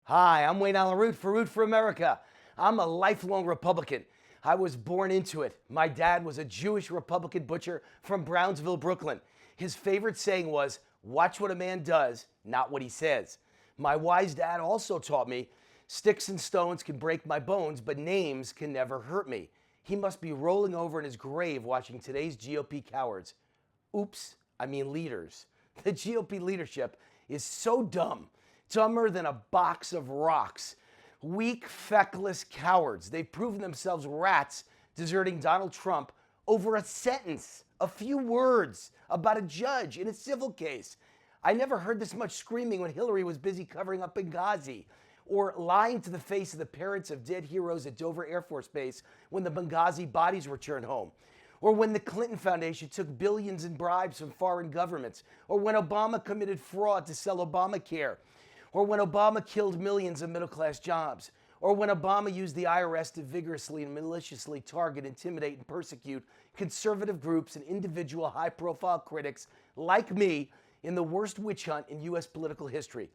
Hi, I'm Wayne Allyn Root for America. I'm a lifelong Republican. I was born into it. My dad was a Jewish Republican butcher from Brownsville, Brooklyn. His favorite saying was, watch what a man does, not what he says. My wise dad also taught me, sticks and stones can break my bones, but names can never hurt me. He must be rolling over in his grave watching today's GOP cowards. Oops, I mean leaders. The GOP leadership is so dumb, dumber than a box of rocks. Weak, feckless cowards. They've proven themselves rats deserting Donald Trump over a sentence, a few words about a judge in a civil case. I never heard this much screaming when Hillary was busy covering up Benghazi, or lying to the face of the parents of dead heroes at Dover Air Force Base when the Benghazi bodies were returned home, or when the Clinton Foundation took billions in bribes from foreign governments, or when Obama committed fraud to sell Obamacare, or when Obama killed millions of middle-class jobs, or when Obama used the IRS to vigorously and maliciously target, intimidate, and persecute conservative groups and individual high-profile critics like me in the worst witch hunt in U.S. political history.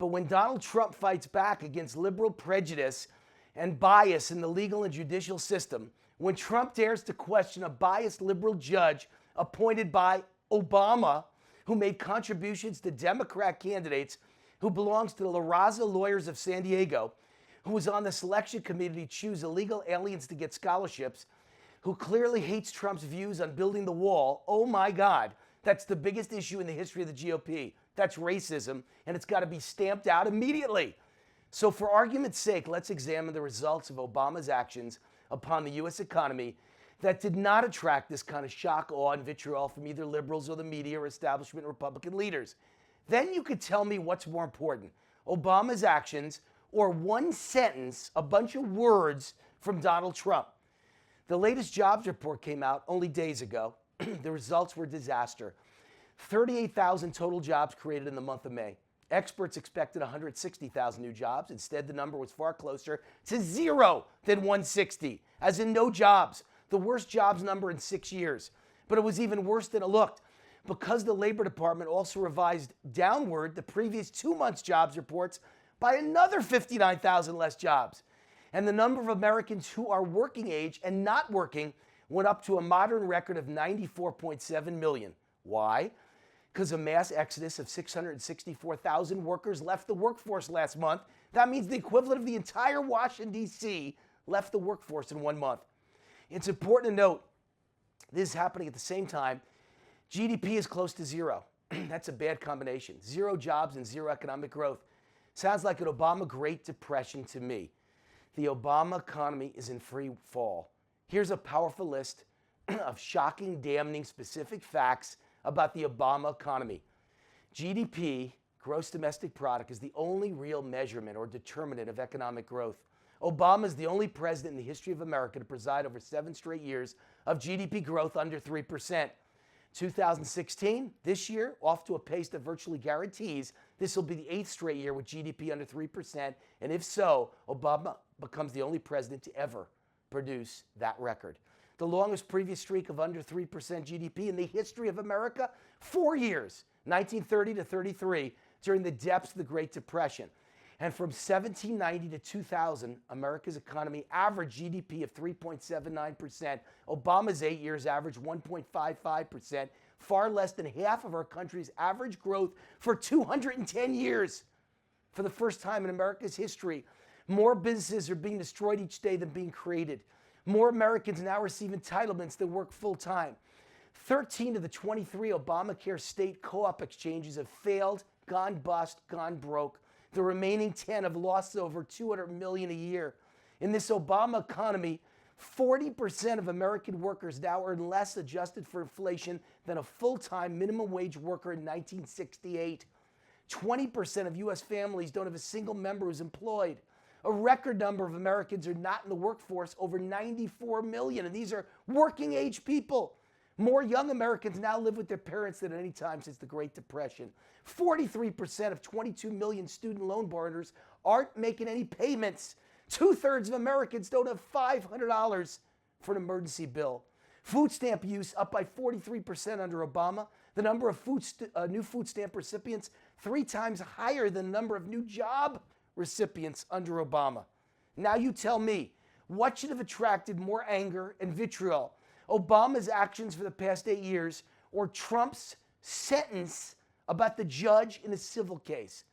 But when Donald Trump fights back against liberal prejudice and bias in the legal and judicial system, when Trump dares to question a biased liberal judge appointed by Obama, who made contributions to Democrat candidates, who belongs to the La Raza lawyers of San Diego, who was on the selection committee to choose illegal aliens to get scholarships, who clearly hates Trump's views on building the wall, oh my God, that's the biggest issue in the history of the GOP. That's racism, and it's got to be stamped out immediately. So for argument's sake, let's examine the results of Obama's actions upon the U.S. economy that did not attract this kind of shock, awe, and vitriol from either liberals or the media or establishment Republican leaders. Then you could tell me what's more important, Obama's actions or one sentence, a bunch of words from Donald Trump. The latest jobs report came out only days ago. The results were disaster. 38,000 total jobs created in the month of May. Experts expected 160,000 new jobs. Instead, the number was far closer to zero than 160, as in no jobs, the worst jobs number in 6 years. But it was even worse than it looked, because the Labor Department also revised downward the previous 2 months' jobs reports by another 59,000 less jobs. And the number of Americans who are working age and not working went up to a modern record of 94.7 million. Why? Because a mass exodus of 664,000 workers left the workforce last month. That means the equivalent of the entire Washington, D.C. left the workforce in 1 month. It's important to note this is happening at the same time GDP is close to zero. That's a bad combination. Zero jobs and zero economic growth. Sounds like an Obama Great Depression to me. The Obama economy is in free fall. Here's a powerful list of shocking, damning, specific facts about the Obama economy. GDP, gross domestic product, is the only real measurement or determinant of economic growth. Obama is the only president in the history of America to preside over 7 straight years of GDP growth under 3%. 2016, this year, off to a pace that virtually guarantees this will be the 8th straight year with GDP under 3%. And if so, Obama becomes the only president to ever produce that record. The longest previous streak of under 3% GDP in the history of America, 4 years, 1930 to 33, during the depths of the Great Depression. And from 1790 to 2000, America's economy averaged GDP of 3.79%. Obama's 8 years averaged 1.55%, far less than half of our country's average growth for 210 years. For the first time in America's history, more businesses are being destroyed each day than being created. More Americans now receive entitlements than work full-time. 13 of the 23 Obamacare state co-op exchanges have failed, gone bust, gone broke. The remaining 10 have lost over $200 million a year. In this Obama economy, 40% of American workers now earn less adjusted for inflation than a full-time minimum wage worker in 1968. 20% of U.S. families don't have a single member who's employed. A record number of Americans are not in the workforce, over 94 million, and these are working age people. More young Americans now live with their parents than at any time since the Great Depression. 43% of 22 million student loan borrowers aren't making any payments. 2/3 of Americans don't have $500 for an emergency bill. Food stamp use up by 43% under Obama. The number of new food stamp recipients 3 times higher than the number of new job recipients under Obama. Now you tell me, what should have attracted more anger and vitriol? Obama's actions for the past 8 years or Trump's sentence about the judge in a civil case?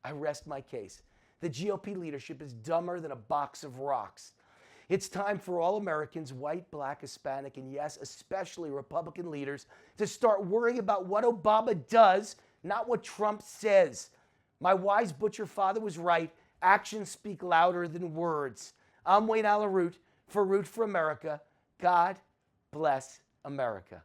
I rest my case. The GOP leadership is dumber than a box of rocks. It's time for all Americans, white, black, Hispanic, and yes, especially Republican leaders, to start worrying about what Obama does, not what Trump says. My wise butcher father was right. Actions speak louder than words. I'm Wayne Allyn for Root for America. God bless America.